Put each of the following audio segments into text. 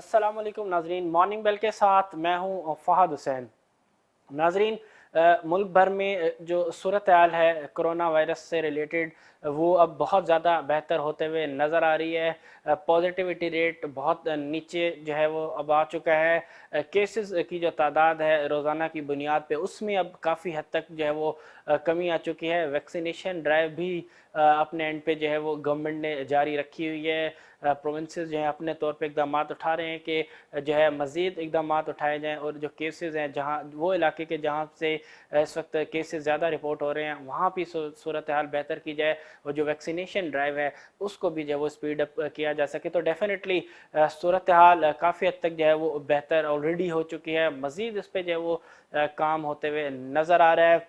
अस्सलाम वालेकुम नाजरीन, मॉर्निंग बेल के साथ मैं हूं फहद हुसैन। नाजरीन, मुल्क भर में जो सूरत हाल है कोरोना वायरस से रिलेटेड, वो अब बहुत ज़्यादा बेहतर होते हुए नज़र आ रही है। पॉजिटिविटी रेट बहुत नीचे जो है वो अब आ चुका है। केसेस की जो तादाद है रोज़ाना की बुनियाद पे, उसमें अब काफ़ी हद तक जो है वो कमी आ चुकी है। वैक्सीनेशन ड्राइव भी अपने एंड पे जो है वो गवर्नमेंट ने जारी रखी हुई है। प्रोविंसेस जो है अपने तौर पे इकदाम उठा रहे हैं कि जो है मज़ीद इकदाम उठाए जाएँ, और जो केसेस हैं जहाँ वो इलाके के जहाँ से इस वक्त केसेस ज़्यादा रिपोर्ट हो रहे हैं वहाँ भी सूरत हाल बेहतर की जाए, और जो वैक्सीनेशन ड्राइव है उसको भी जो है वो स्पीड अप किया जा सके। तो डेफिनेटली सूरत हाल काफ़ी हद तक जो है वो बेहतर ऑलरेडी हो चुकी है। मज़ीद इस पर जो है वो काम होते हुए नज़र आ रहा है।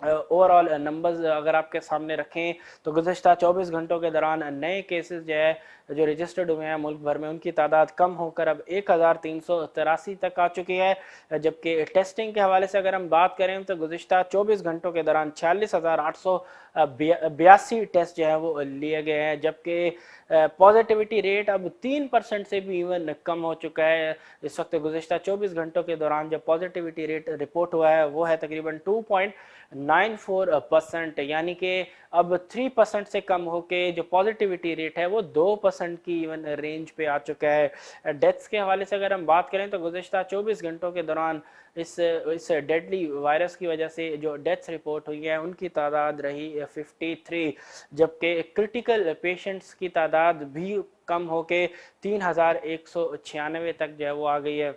ओवरऑल नंबर्स अगर आपके सामने रखें तो गुज़श्ता 24 घंटों के दौरान नए केसेस जो है जो रजिस्टर्ड हुए हैं मुल्क भर में, उनकी तादाद कम होकर अब 1383 तक आ चुकी है। जबकि टेस्टिंग के हवाले से अगर हम बात करें तो गुज़श्ता 24 घंटों के दौरान 46,882 टेस्ट जो है वो लिए गए हैं, जबकि पॉजिटिविटी रेट अब 3% से भी इवन कम हो चुका है। इस वक्त गुज़श्ता 24 घंटों के दौरान जो पॉजिटिविटी रेट रिपोर्ट हुआ है वो है तकरीबन 2.94%, यानी कि अब 3% से कम होके जो पॉजिटिविटी रेट है वो 2% की इवन रेंज पे आ चुका है। डेथ्स के हवाले से अगर हम बात करें तो गुज़श्ता 24 घंटों के दौरान इस डेडली वायरस की वजह से जो डेथ्स रिपोर्ट हुई हैं उनकी तादाद रही 53, जबकि क्रिटिकल पेशेंट्स की तादाद भी कम होके 3196 तक जो है वो आ गई है।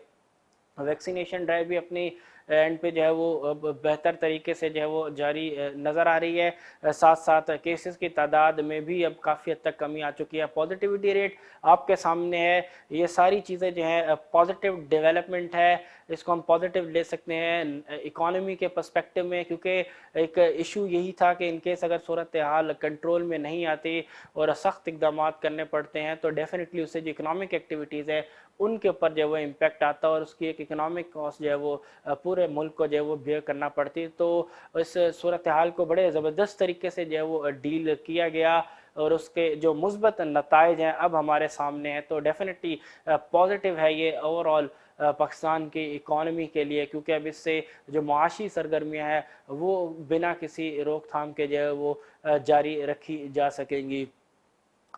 वैक्सीनेशन ड्राइव भी अपनी एंड पे जो है वो बेहतर तरीके से जो है वो जारी नज़र आ रही है। साथ साथ केसेस की तादाद में भी अब काफ़ी हद तक कमी आ चुकी है। पॉजिटिविटी रेट आपके सामने है। ये सारी चीज़ें जो हैं पॉजिटिव डेवलपमेंट है, इसको हम पॉजिटिव ले सकते हैं इकॉनमी के पर्सपेक्टिव में, क्योंकि एक इशू यही था कि इनकेस अगर सूरत हाल कंट्रोल में नहीं आती और सख्त इकदाम करने पड़ते हैं तो डेफिनेटली उससे जो इकनॉमिक एक्टिविटीज़ है उनके ऊपर जो है वो इम्पेक्ट आता है, और उसकी एक इकनॉमिक कॉस्ट जो है वो पूरे मुल्क को जो है वो बेयर करना पड़ती है। तो इस सूरत हाल को बड़े ज़बरदस्त तरीके से जो है वो डील किया गया, और उसके जो मुस्बत नताइज हैं अब हमारे सामने हैं। तो डेफिनेटली पॉजिटिव है ये ओवरऑल पाकिस्तान की इकॉनमी के लिए, क्योंकि अब इससे जो मुआशी सरगर्मियाँ हैं वो बिना किसी रोकथाम के जो है वो जारी रखी जा सकेंगी।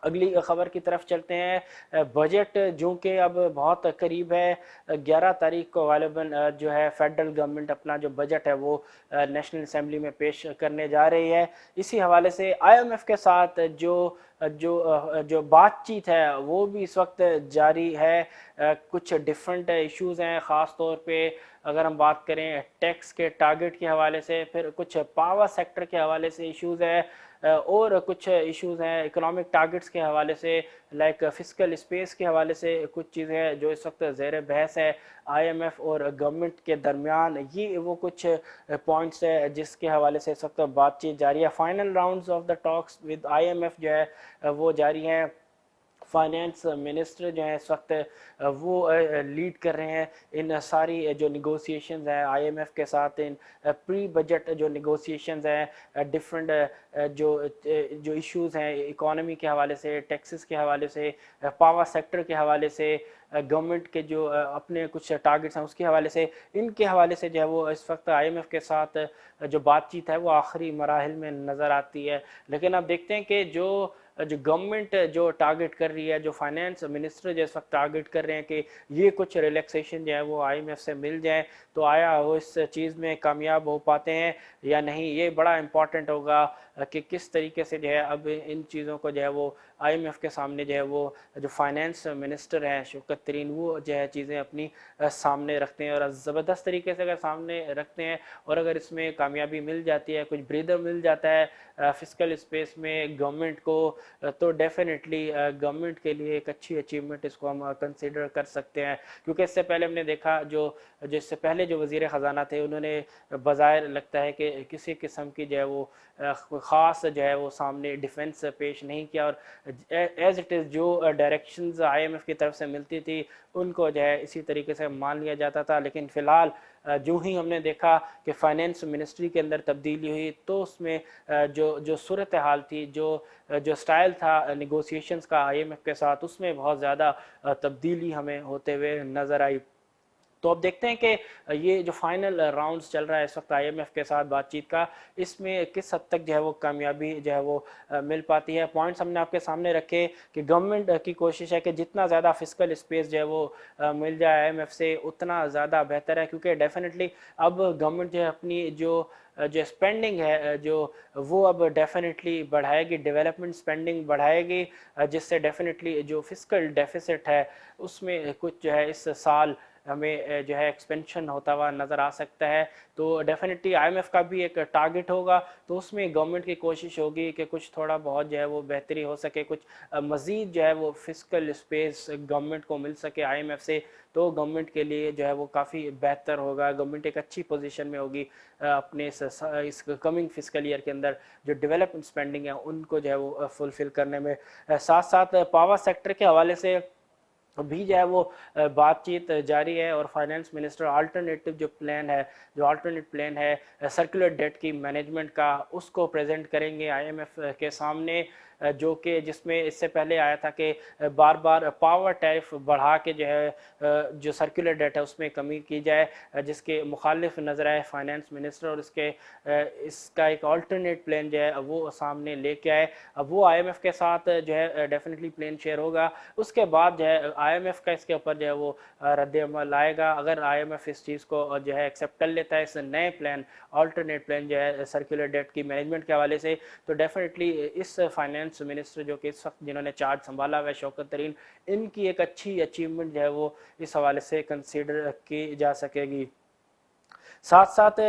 अगली खबर की तरफ चलते हैं। बजट जो कि अब बहुत करीब है, 11 तारीख को गालिबन जो है फेडरल गवर्नमेंट अपना जो बजट है वो नेशनल असेंबली में पेश करने जा रही है। इसी हवाले से आईएमएफ के साथ जो जो जो बातचीत है वो भी इस वक्त जारी है। कुछ डिफरेंट इश्यूज़ हैं, ख़ास तौर पे अगर हम बात करें टैक्स के टारगेट के हवाले से, फिर कुछ पावर सेक्टर के हवाले से इश्यूज़ है, और कुछ इश्यूज़ हैं इकोनॉमिक टारगेट्स के हवाले से, लाइक फिस्कल स्पेस के हवाले से कुछ चीज़ें हैं जो इस वक्त ज़ेर बहस है आईएमएफ और गवर्नमेंट के दरमियान। ये वो कुछ पॉइंट्स है जिसके हवाले से इस वक्त बातचीत जारी है। Final rounds of the talks with IMF जो है वो जारी हैं। फाइनेंस मिनिस्टर जो है इस वक्त वो लीड कर रहे हैं इन सारी जो निगोसिएशंस हैं आईएमएफ के साथ। इन प्री बजट जो निगोसिएशंस हैं डिफरेंट जो जो इश्यूज़ हैं इकोनॉमी के हवाले से, टैक्सेस के हवाले से, पावर सेक्टर के हवाले से, गवर्नमेंट के जो अपने कुछ टारगेट्स हैं उसके हवाले से, इनके हवाले से जो है वो इस वक्त आईएमएफ के साथ जो बातचीत है वो आखिरी मराहिल में नज़र आती है। लेकिन अब देखते हैं कि जो गवर्नमेंट जो टारगेट कर रही है, जो फाइनेंस मिनिस्टर जो इस वक्त टारगेट कर रहे हैं कि ये कुछ रिलैक्सेशन जो है वो आईएमएफ से मिल जाए, तो आया वो इस चीज़ में कामयाब हो पाते हैं या नहीं, ये बड़ा इंपॉर्टेंट होगा कि किस तरीके से जो है अब इन चीज़ों को जो है वो आईएमएफ के सामने जो है वो जो फाइनेंस मिनिस्टर हैं शौकत तरीन वो जो है चीज़ें अपनी सामने रखते हैं, और ज़बरदस्त तरीके से अगर सामने रखते हैं और अगर इसमें कामयाबी मिल जाती है, कुछ ब्रीदर मिल जाता है फिस्कल स्पेस में गवर्नमेंट को, तो डेफिनेटली गवर्नमेंट के लिए एक अच्छी अचीवमेंट इसको हम कंसिडर कर सकते हैं। क्योंकि इससे पहले हमने देखा जिससे पहले जो वज़ीर ख़जाना थे उन्होंने बज़ाहिर लगता है कि किसी किस्म की जो है वो ख़ास जो है वो सामने डिफेंस पेश नहीं किया, और एज इट इज़ जो डायरेक्शंस आईएमएफ की तरफ से मिलती थी उनको जो है इसी तरीके से मान लिया जाता था। लेकिन फ़िलहाल जो ही हमने देखा कि फाइनेंस मिनिस्ट्री के अंदर तब्दीली हुई तो उसमें जो जो सूरत हाल थी, जो स्टाइल था नेगोशिएशंस का आईएमएफ के साथ, उसमें बहुत ज़्यादा तब्दीली हमें होते हुए नज़र आई। तो अब देखते हैं कि ये जो फाइनल राउंड्स चल रहा है इस वक्त आईएमएफ के साथ बातचीत का, इसमें किस हद तक जो है वो कामयाबी जो है वो मिल पाती है। पॉइंट्स हमने आपके सामने रखे कि गवर्नमेंट की कोशिश है कि जितना ज़्यादा फिजिकल स्पेस जो है वो मिल जाए आईएमएफ से उतना ज़्यादा बेहतर है, क्योंकि डेफिनेटली अब गवर्नमेंट जो है अपनी जो स्पेंडिंग है जो वो अब डेफिनेटली बढ़ाएगी, डेवलपमेंट स्पेंडिंग बढ़ाएगी, जिससे डेफिनेटली जो फिजिकल डेफिसिट है उसमें कुछ जो है इस साल हमें जो है एक्सपेंशन होता हुआ नज़र आ सकता है। तो डेफिनेटली आईएमएफ का भी एक टारगेट होगा, तो उसमें गवर्नमेंट की कोशिश होगी कि कुछ थोड़ा बहुत जो है वो बेहतरी हो सके, कुछ मज़ीद जो है वो फिजिकल स्पेस गवर्नमेंट को मिल सके आईएमएफ से, तो गवर्नमेंट के लिए जो है वो काफ़ी बेहतर होगा। गवर्नमेंट एक अच्छी पोजीशन में होगी अपने इस कमिंग फिजिकल ईयर के अंदर जो डेवलपमेंट स्पेंडिंग है उनको जो है वो फुलफिल करने में। साथ साथ पावर सेक्टर के हवाले से भी जो है वो बातचीत जारी है, और फाइनेंस मिनिस्टर जो अल्टरनेट प्लान है सर्कुलर डेट की मैनेजमेंट का, उसको प्रेजेंट करेंगे आईएमएफ के सामने, जो कि जिसमें इससे पहले आया था कि बार बार पावर टैरिफ बढ़ा के जो है जो सर्कुलर डेट है उसमें कमी की जाए, जिसके मुखालिफ नज़र आए फाइनेंस मिनिस्टर, और इसका एक अल्टरनेट प्लान जो है वो सामने लेके आए। अब वो आईएमएफ के साथ जो है डेफिनेटली प्लान शेयर होगा, उसके बाद जो है आईएमएफ का इसके ऊपर जो है वो रद्द-ए-अमल आएगा। अगर आईएमएफ इस चीज़ को जो है एक्सेप्ट कर लेता है, इस नए प्लान अल्टरनेट प्लान जो है सर्कुलर डेट की मैनेजमेंट के हवाले से, तो डेफिनेटली इस फाइनेंस मिनिस्टर जो कि इस वक्त जिन्होंने चार्ज संभाला हुआ है शौकत तरीन, इनकी एक अच्छी अचीवमेंट जो है वो इस हवाले से कंसीडर की जा सकेगी। साथ साथ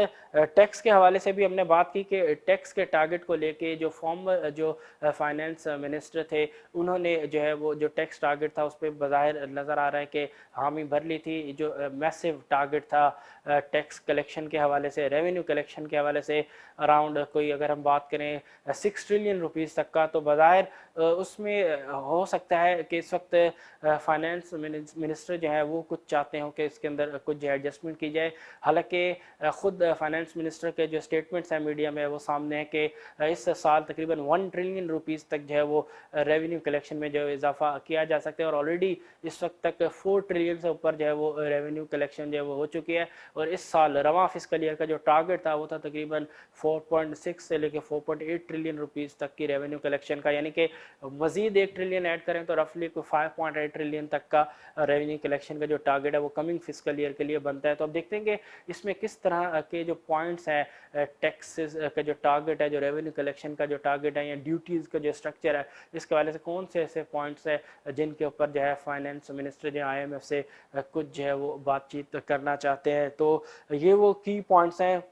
टैक्स के हवाले से भी हमने बात की कि टैक्स के टारगेट को लेके जो फॉर्मर जो फाइनेंस मिनिस्टर थे उन्होंने जो है वो जो टैक्स टारगेट था उस पर बज़ाहिर नज़र आ रहा है कि हामी भर ली थी। जो मैसिव टारगेट था टैक्स कलेक्शन के हवाले से, रेवेन्यू कलेक्शन के हवाले से, अराउंड कोई अगर हम बात करें 6 ट्रिलियन रुपीज़ तक का, तो बज़ाहिर उसमें हो सकता है कि इस वक्त फाइनेंस मिनिस्टर जो है वो कुछ चाहते हो कि इसके अंदर कुछ जो एडजस्टमेंट की जाए। हालांकि खुद फाइनेंस मिनिस्टर के जो स्टेटमेंट्स हैं मीडिया में वो सामने है कि इस साल तकरीबन 1 ट्रिलियन रुपीज़ तक जो है वो रेवेन्यू कलेक्शन में जो इजाफा किया जा सकता है, और ऑलरेडी इस वक्त तक 4 ट्रिलियन से ऊपर जो है वो रेवेन्यू कलेक्शन जो है वो हो चुकी है। और इस साल रवां फिस्कल ईयर का जो टारगेट था वो था तकरीबन 4.6 से लेकर 4.8 ट्रिलियन रुपीज़ तक की रेवेन्यू कलेक्शन का, यानी कि मजीद 1 ट्रिलियन ऐड करें तो रफली कोई 5.8 ट्रिलियन तक का रेवेन्यू कलेक्शन का जो टारगेट है वो कमिंग फिस्कल ईयर के लिए बनता है। तो अब देखते हैं कि इसमें किस तरह के जो पॉइंट्स हैं, टैक्सेस का जो टारगेट है, जो रेवेन्यू कलेक्शन का जो टारगेट है, या ड्यूटीज़ का जो स्ट्रक्चर है, इसके वाले से कौन से ऐसे पॉइंट्स हैं जिनके ऊपर जो है फाइनेंस मिनिस्टर जो आईएमएफ से कुछ जो है वो बातचीत करना चाहते हैं। तो ये वो की पॉइंट्स हैं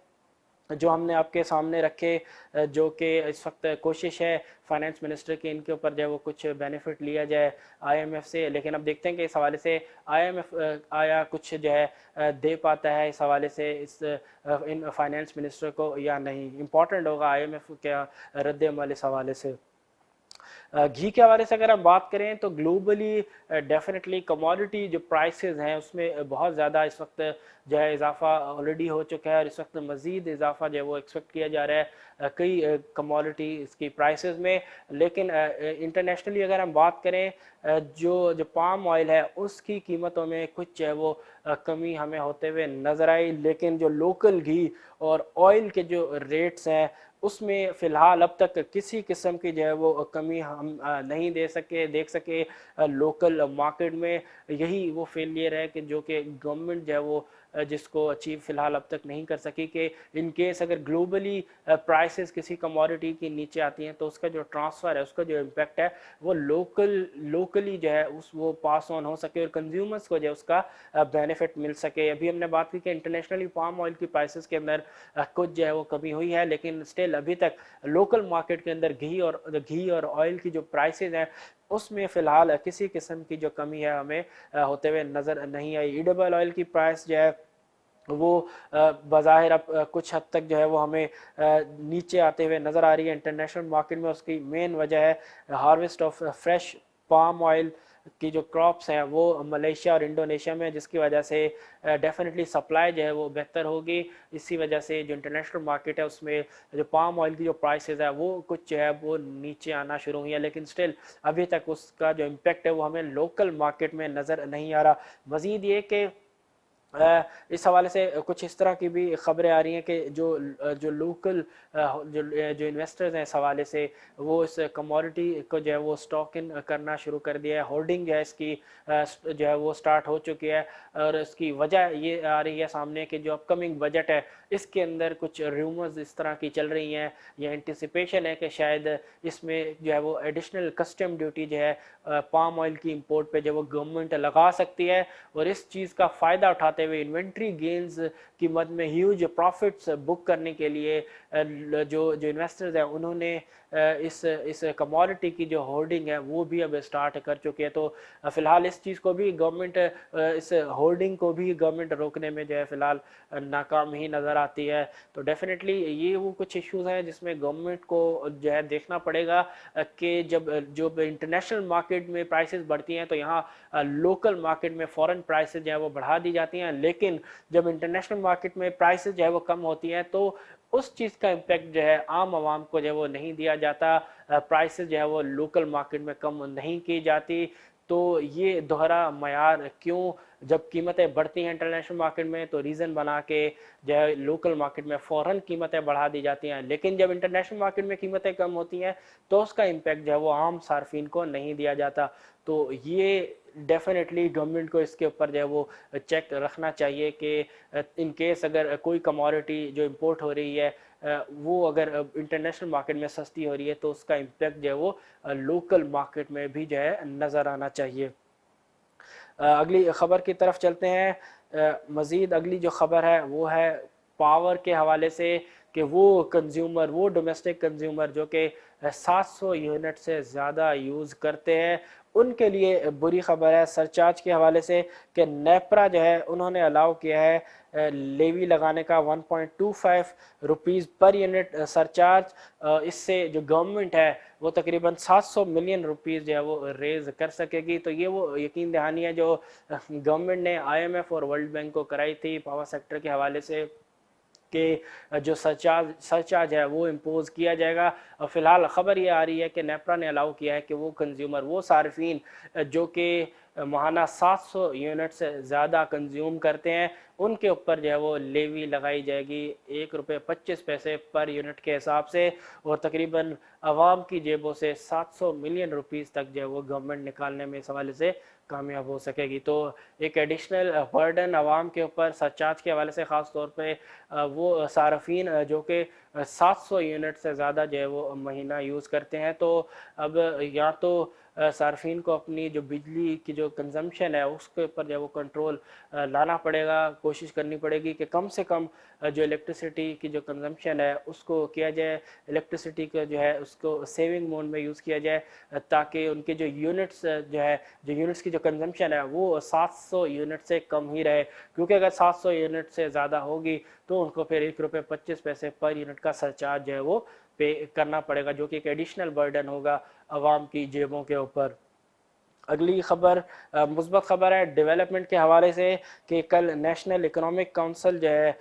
जो हमने आपके सामने रखे, जो कि इस वक्त कोशिश है फाइनेंस मिनिस्टर की इनके ऊपर जो है वो कुछ बेनिफिट लिया जाए आईएमएफ से। लेकिन अब देखते हैं कि इस हवाले से आईएमएफ आया कुछ जो है दे पाता है इस हवाले से इन फाइनेंस मिनिस्टर को या नहीं। इम्पॉर्टेंट होगा आईएमएफ का रद्द अमल इस हवाले से। घी के हवाले से अगर हम बात करें तो ग्लोबली डेफिनेटली कमोडिटी जो प्राइसेस हैं उसमें बहुत ज़्यादा इस वक्त जो है इजाफा ऑलरेडी हो चुका है, और इस वक्त मज़ीद इजाफा जो है वो एक्सपेक्ट किया जा रहा है कई कमोडिटी इसकी प्राइसेस में। लेकिन इंटरनेशनली अगर हम बात करें जो जो पाम ऑयल है उसकी कीमतों में कुछ जो है वो कमी हमें होते हुए नज़र आई, लेकिन जो लोकल घी और ऑयल के जो रेट्स हैं उसमें फ़िलहाल अब तक किसी किस्म की जो है वो कमी हम नहीं देख सके लोकल मार्केट में। यही वो फेलियर है कि जो कि गवर्नमेंट जो है वो जिसको अचीव फ़िलहाल अब तक नहीं कर सकी, कि इन केस अगर ग्लोबली प्राइसेस किसी कमोडिटी की नीचे आती हैं तो उसका जो ट्रांसफ़र है, उसका जो इम्पेक्ट है वो लोकली जो है वो पास ऑन हो सके और कंज्यूमर्स को जो है उसका बेनिफिट मिल सके। अभी हमने बात की कि इंटरनेशनली पाम ऑयल की प्राइसेस के अंदर कुछ जो है वो कमी हुई है, लेकिन स्टिल अभी तक लोकल मार्केट के अंदर घी और ऑयल की जो प्राइसेस हैं उसमें फ़िलहाल किसी किस्म की जो कमी है हमें होते हुए नज़र नहीं आई। ईडेबल ऑयल की प्राइस जो है وہ بظاہر اب کچھ حد تک جو ہے وہ ہمیں نیچے آتے ہوئے نظر آ رہی ہے انٹرنیشنل مارکیٹ میں. اس کی مین وجہ ہے harvest of fresh palm oil کی جو کراپس ہیں وہ ملیشیا اور انڈونیشیا میں, جس کی وجہ سے ڈیفینیٹلی سپلائی جو ہے وہ بہتر ہوگی. اسی وجہ سے جو انٹرنیشنل مارکیٹ ہے اس میں جو پام آئل کی جو پرائسز ہے وہ کچھ جو ہے وہ نیچے آنا شروع ہوئی ہیں, لیکن سٹل ابھی تک اس کا جو امپیکٹ ہے وہ ہمیں لوکل مارکیٹ میں نظر نہیں آ رہا. مزید یہ کہ اس حوالے سے کچھ اس طرح کی بھی خبریں آ رہی ہیں کہ جو لوکل جو انویسٹرز ہیں اس حوالے سے وہ اس کموڈٹی کو جو ہے وہ اسٹاک ان کرنا شروع کر دیا ہے. ہولڈنگ جو ہے اس کی جو ہے وہ سٹارٹ ہو چکی ہے, اور اس کی وجہ یہ آ رہی ہے سامنے کہ جو اپ کمنگ بجٹ ہے اس کے اندر کچھ ریومرز اس طرح کی چل رہی ہیں, یا انٹیسپیشن ہے کہ شاید اس میں جو ہے وہ ایڈیشنل کسٹم ڈیوٹی جو ہے پام آئل کی امپورٹ پہ جو وہ گورنمنٹ لگا سکتی ہے, اور اس چیز کا فائدہ اٹھاتے ہوئے انوینٹری گینز کی مد میں ہیوج پروفٹس بک کرنے کے لیے جو انویسٹرز ہیں انہوں نے اس کموڈٹی کی جو ہولڈنگ ہے وہ بھی اب سٹارٹ کر چکے ہیں. تو فی الحال اس چیز کو بھی گورنمنٹ اس ہولڈنگ کو بھی گورنمنٹ روکنے میں جو ہے فی الحال ناکام ہی نظر آتی ہے. تو ڈیفینیٹلی یہ وہ کچھ ایشوز ہیں جس میں گورنمنٹ کو جو ہے دیکھنا پڑے گا کہ جب انٹرنیشنل مارکیٹ میں پرائسز بڑھتی ہیں تو یہاں لوکل مارکیٹ میں فورن پرائسز جو ہے وہ بڑھا دی جاتی ہیں, لیکن جب انٹرنیشنل مارکیٹ میں پرائسز جو ہے وہ کم ہوتی ہیں تو اس چیز کا امپیکٹ جو ہے عام عوام کو جو ہے وہ نہیں دیا جاتا, پرائسز جو ہے وہ لوکل مارکیٹ میں کم نہیں کی جاتی. تو یہ دوہرا معیار کیوں جب قیمتیں بڑھتی ہیں انٹرنیشنل مارکیٹ میں تو ریزن بنا کے جو ہے لوکل مارکیٹ میں فوراً قیمتیں بڑھا دی جاتی ہیں, لیکن جب انٹرنیشنل مارکیٹ میں قیمتیں کم ہوتی ہیں تو اس کا امپیکٹ جو ہے وہ عام صارفین کو نہیں دیا جاتا. تو یہ ڈیفینیٹلی گورنمنٹ کو اس کے اوپر جو ہے وہ چیک رکھنا چاہیے کہ ان کیس اگر کوئی کموڈٹی جو امپورٹ ہو رہی ہے وہ اگر انٹرنیشنل مارکیٹ میں سستی ہو رہی ہے تو اس کا امپیکٹ جو ہے وہ لوکل مارکیٹ میں بھی جو ہے نظر آنا چاہیے. اگلی خبر کی طرف چلتے ہیں. مزید اگلی جو خبر ہے وہ ہے پاور کے حوالے سے کہ وہ کنزیومر, وہ ڈومیسٹک کنزیومر جو کہ 700 یونٹ سے زیادہ یوز کرتے ہیں ان کے لیے بری خبر ہے سرچارج کے حوالے سے کہ نیپرا جو ہے انہوں نے الاؤ کیا ہے لیوی لگانے کا 1.25 روپیز پر یونٹ سرچارج. اس سے جو گورنمنٹ ہے وہ تقریباً 700 ملین روپیز جو ہے وہ ریز کر سکے گی. تو یہ وہ یقین دہانی ہے جو گورنمنٹ نے IMF اور ورلڈ بینک کو کرائی تھی پاور سیکٹر کے حوالے سے کہ جو سرچارج ہے وہ امپوز کیا جائے گا. فی الحال خبر یہ آ رہی ہے کہ نیپرا نے الاؤ کیا ہے کہ وہ کنزیومر, وہ صارفین جو کہ ماہانہ 700 یونٹ سے زیادہ کنزیوم کرتے ہیں ان کے اوپر جو ہے وہ لیوی لگائی جائے گی 1.25 روپے پر یونٹ کے حساب سے, اور تقریباً عوام کی جیبوں سے 700 ملین روپیز تک جو ہے وہ گورنمنٹ نکالنے میں اس حوالے سے کامیاب ہو سکے گی. تو ایک ایڈیشنل برڈن عوام کے اوپر سرچارج کے حوالے سے, خاص طور پہ وہ صارفین جو کہ 700 یونٹ سے زیادہ جو ہے وہ مہینہ یوز کرتے ہیں. تو اب یا تو صارفین کو اپنی جو بجلی کی جو کنزمپشن ہے اس کے اوپر جو ہے وہ کنٹرول لانا پڑے گا, کوشش کرنی پڑے گی کہ کم سے کم جو الیکٹریسٹی کی جو کنزمپشن ہے اس کو کیا جائے, الیکٹریسٹی کا جو ہے اس کو سیونگ موڈ میں یوز کیا جائے تاکہ ان کے جو یونٹس جو ہے جو یونٹس کی جو کنزمپشن ہے وہ 700 یونٹ سے کم ہی رہے, کیونکہ اگر 700 یونٹ سے زیادہ ہوگی تو ان کو پھر 1.25 روپے پر یونٹ کا سرچارج جو ہے وہ پے کرنا پڑے گا, جو کہ ایک ایڈیشنل برڈن ہوگا عوام کی جیبوں کے اوپر. اگلی خبر مثبت خبر ہے ڈیولپمنٹ کے حوالے سے کہ کل نیشنل اکنامک کونسل جو ہے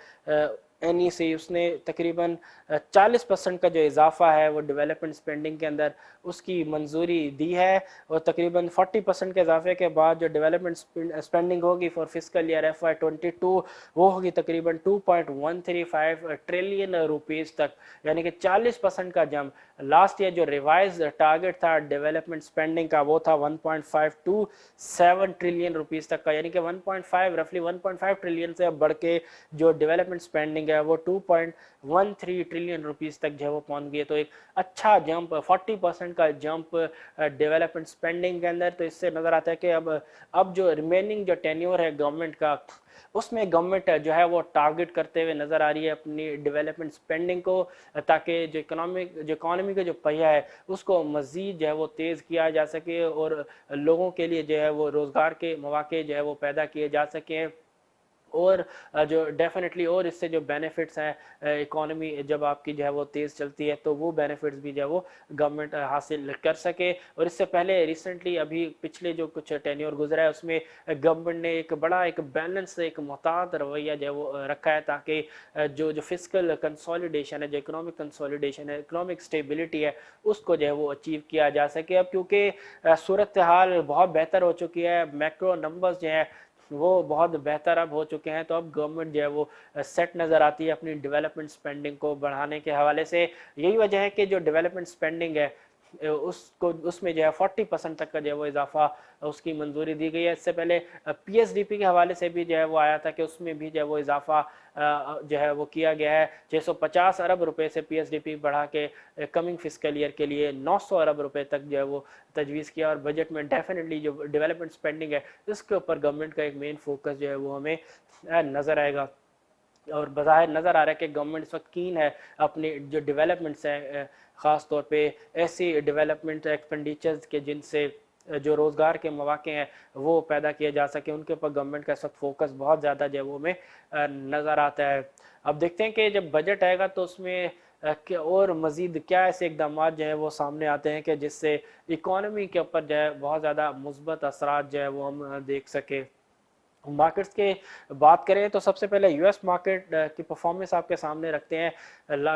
NEC اس نے تقریباً 40% کا جو اضافہ ہے وہ ڈیولپمنٹ سپینڈنگ کے اندر اس کی منظوری دی ہے, اور تقریباً 40% کے اضافے کے بعد جو ڈیولپمنٹ سپینڈنگ ہوگی فار فسکل ایئر FY22 وہ ہوگی تقریباً 2.135 ٹریلین روپیز تک, یعنی کہ 40% کا جمپ. لاسٹ ایئر جو ریوائز ٹارگٹ تھا ڈیولپمنٹ سپینڈنگ کا وہ تھا 1.527 ٹریلین روپیز تک کا, یعنی کہ 1.5 ٹریلین سے اب بڑھ کے جو ڈیولپمنٹ سپینڈنگ ہے وہ 2.13 ٹریلین روپیز تک جو ہے وہ پہنچ گئی. تو ایک اچھا جمپ 40% کا جمپ ڈیولپمنٹ سپینڈنگ کے اندر. تو اس سے نظر آتا ہے کہ اب جو ریمیننگ جو ٹینیور ہے گورنمنٹ کا اس میں گورنمنٹ جو ہے وہ ٹارگٹ کرتے ہوئے نظر آ رہی ہے اپنی ڈیولپمنٹ سپینڈنگ کو, تاکہ جو اکانومی کا جو پہیہ ہے اس کو مزید جو ہے وہ تیز کیا جا سکے اور لوگوں کے لیے جو ہے وہ روزگار کے مواقع جو ہے وہ پیدا کیے جا سکیں. और जो डेफिनेटली और इससे जो बेनिफिट्स हैं, इकोनॉमी जब आपकी जो है वो तेज़ चलती है तो वो बेनिफिट्स भी जो है वो गवर्नमेंट हासिल कर सके। और इससे पहले रिसेंटली अभी पिछले जो कुछ टेन्योर गुजरा है उसमें गवर्नमेंट ने एक बड़ा एक बैलेंस एक मुहतात रवैया जो है वो रखा है, ताकि जो जो फिजिकल कंसोलिडेशन है, जो इकोनॉमिक कंसोलिडेशन है, इकोनॉमिक स्टेबिलिटी है, उसको जो है वो अचीव किया जा सके। अब क्योंकि सूरत हाल बहुत बेहतर हो चुकी है, मैक्रो नंबर्स जो हैं वो बहुत बेहतर अब हो चुके हैं, तो अब गवर्नमेंट जो है वो सेट नज़र आती है अपनी डेवलपमेंट स्पेंडिंग को बढ़ाने के हवाले से। यही वजह है कि जो डेवलपमेंट स्पेंडिंग है उसको उसमें जो है 40% तक का जो है वो इजाफा उसकी मंजूरी दी गई है। इससे पहले पीएसडीपी के हवाले से भी जो है वो आया था कि उसमें भी जो है वो इजाफा जो है वो किया गया है। 650 अरब रुपए से पीएसडीपी बढ़ा के कमिंग फिस्कल ईयर के लिए 900 अरब रुपए तक जो है वो तजवीज़ किया। और बजट में डेफिनेटली जो डेवलपमेंट स्पेंडिंग है इसके ऊपर गवर्नमेंट का एक मेन फोकस जो है वो हमें नज़र आएगा। और बज़ाहिर नज़र आ रहा है कि गवर्नमेंट इस वक्त कीन है अपनी जो डेवलपमेंट्स हैं, ख़ास तौर पे ऐसी डेवलपमेंट एक्सपेंडिचर्स के जिनसे जो रोज़गार के मौके हैं वो पैदा किए जा सके, उनके ऊपर गवर्नमेंट का इस वक्त फोकस बहुत ज़्यादा जो है वो हमें नज़र आता है। अब देखते हैं कि जब बजट आएगा तो उसमें और मज़ीद क्या ऐसे इकदाम जो है वो सामने आते हैं कि जिससे इकॉनमी के ऊपर जो है बहुत ज़्यादा मुस्बत असरात जो है वो हम देख सके। मार्केट्स के बात करें तो सबसे पहले यूएस मार्केट की परफॉर्मेंस आपके सामने रखते हैं।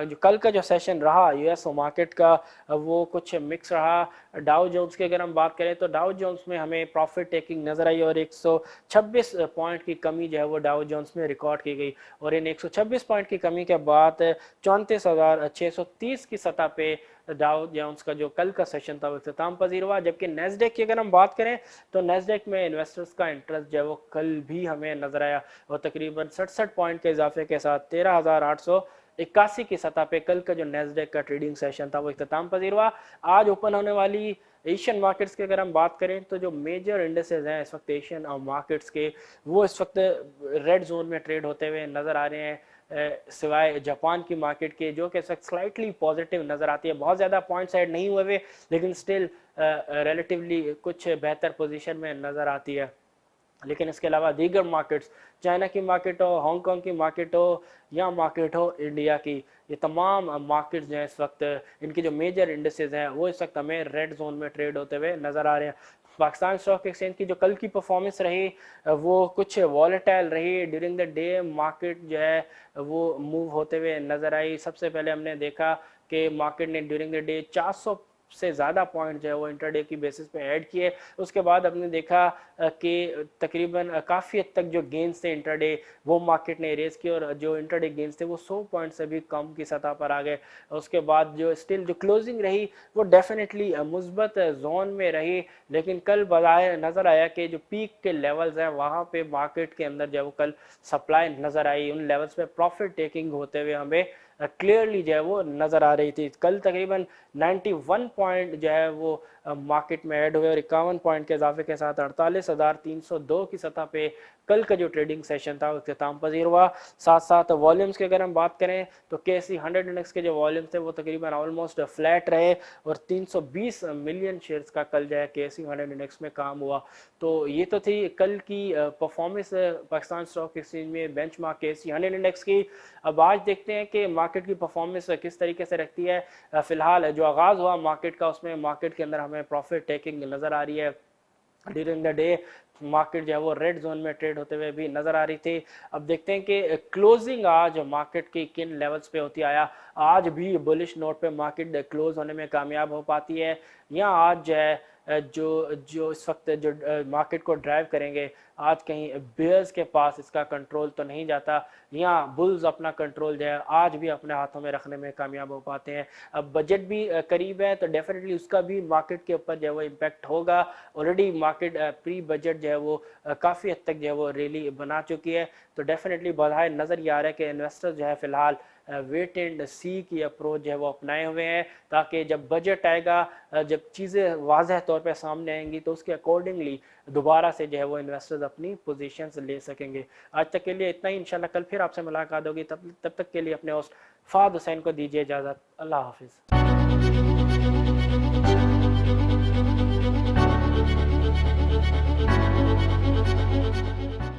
जो कल का जो सेशन रहा यूएस मार्केट का वो कुछ मिक्स रहा। डाउ जोन्स की अगर हम बात करें तो डाउ जोन्स में हमें प्रॉफिट टेकिंग नज़र आई और 126 पॉइंट की कमी जो है वो डाउ जोन्स में रिकॉर्ड की गई। और इन 126 पॉइंट की कमी के बाद 34,630 की सतह पे डाउ जोन्स का जो कल का सेशन था वो इख्तिताम पजीर हुआ। जबकि नेस्डेक की अगर हम बात करें तो नेस्डेक में इन्वेस्टर्स का इंटरेस्ट जो है वो कल भी हमें नजर आया और तकरीबन 67 पॉइंट के इजाफे के साथ 13,881 की सतह पे कल का जो नेस्डेक का ट्रेडिंग सेशन था वो इख्तिताम पजीर हुआ। आज ओपन होने वाली एशियन मार्केट्स की अगर हम बात करें तो जो मेजर इंडेसेस हैं इस वक्त एशियन मार्केट्स के वो इस वक्त रेड जोन में ट्रेड होते हुए नजर आ रहे हैं, सिवाय जापान की मार्केट के जो कि इस वक्त स्लाइटली पॉजिटिव नज़र आती है। बहुत ज़्यादा पॉइंट साइड नहीं हुए लेकिन स्टिल रिलेटिवली कुछ बेहतर पोजीशन में नज़र आती है। लेकिन इसके अलावा दीगर मार्केट्स, चाइना की मार्केट हो, हांगकांग की मार्केट हो या मार्केट हो इंडिया की, ये तमाम मार्केट्स जो हैं इस वक्त इनकी जो मेजर इंडेसेस हैं वो इस वक्त हमें रेड जोन में ट्रेड होते हुए नज़र आ रहे हैं। पाकिस्तान स्टॉक एक्सचेंज की जो कल की परफॉर्मेंस रही वो कुछ वॉलेटाइल रही। ड्यूरिंग द डे मार्केट जो है वो मूव होते हुए नज़र आई। सबसे पहले हमने देखा कि मार्केट ने ड्यूरिंग द डे 400 से ज़्यादा पॉइंट जो है वो इंटरडे की बेसिस पे ऐड किए। उसके बाद हमने देखा कि तकरीबन काफ़ी हद तक जो गेंस थे इंटरडे वो मार्केट ने रेज किए और जो इंटरडे गेंस थे वो 100 पॉइंट से भी कम की सतह पर आ गए। उसके बाद जो स्टिल जो क्लोजिंग रही वो डेफिनेटली मुस्बत जोन में रही। लेकिन कल बज़ाहिर नज़र आया कि जो पीक के लेवल्स हैं वहाँ पे मार्केट के अंदर जो है वो कल सप्लाई नज़र आई, उन लेवल्स पे प्रॉफिट टेकिंग होते हुए हमें क्लियरली जो है वो नज़र आ रही थी। कल तकरीबन 91 पॉइंट जो है वो मार्केट में ऐड हुए और 51 पॉइंट के इजाफे के साथ 48,302 की सतह पे कल का जो ट्रेडिंग सेशन था वो इख्तिताम पजीर हुआ। साथ साथ वॉल्यूम्स की अगर हम बात करें तो KSE 100 इंडेक्स के जो वॉल्यूम्स थे वो तकरीबन ऑलमोस्ट फ्लैट रहे और 320 मिलियन शेयर्स का कल जो है KSE 100 इंडेक्स में काम हुआ। तो ये तो थी कल की परफॉर्मेंस पाकिस्तान स्टॉक एक्सचेंज में बेंचमार्क KSE 100 इंडेक्स की। अब आज देखते हैं कि मार्केट की परफॉर्मेंस किस तरीके से रखती है। फिलहाल जो आगाज़ हुआ मार्केट का उसमें मार्केट के अंदर हमें प्रॉफिट टेकिंग नज़र आ रही है। ड्यूरिंग द डे मार्केट जो है वो रेड जोन में ट्रेड होते हुए भी नज़र आ रही थी। अब देखते हैं कि क्लोजिंग आज मार्केट की किन लेवल्स पे होती आया। आज भी बुलिश नोट पे मार्केट क्लोज होने में कामयाब हो पाती है या आज जो है जो इस वक्त जो मार्केट को ड्राइव करेंगे आज कहीं बेयर्स के पास इसका कंट्रोल तो नहीं जाता या बुल्स अपना कंट्रोल जो है आज भी अपने हाथों में रखने में कामयाब हो पाते हैं। अब बजट भी करीब है तो डेफिनेटली उसका भी मार्केट के ऊपर जो है वो इम्पैक्ट होगा। ऑलरेडी मार्केट प्री बजट जो है वो काफ़ी हद तक जो है वो रैली बना चुकी है। तो डेफिनेटली बाहर नज़र ये आ रहा है कि इन्वेस्टर जो है फ़िलहाल वेट एंड सी की अप्रोच जो है वो अपनाए हुए हैं ताकि जब बजट आएगा, जब चीज़ें वाज़ह तौर पे सामने आएंगी तो उसके अकॉर्डिंगली दोबारा से जो है वो इन्वेस्टर्स अपनी पोजीशंस ले सकेंगे। आज तक के लिए इतना ही, इंशाल्लाह कल फिर आपसे मुलाकात होगी। तब तक के लिए अपने होस्ट फ़ाद हुसैन को दीजिए इजाज़त। अल्लाह हाफिज़।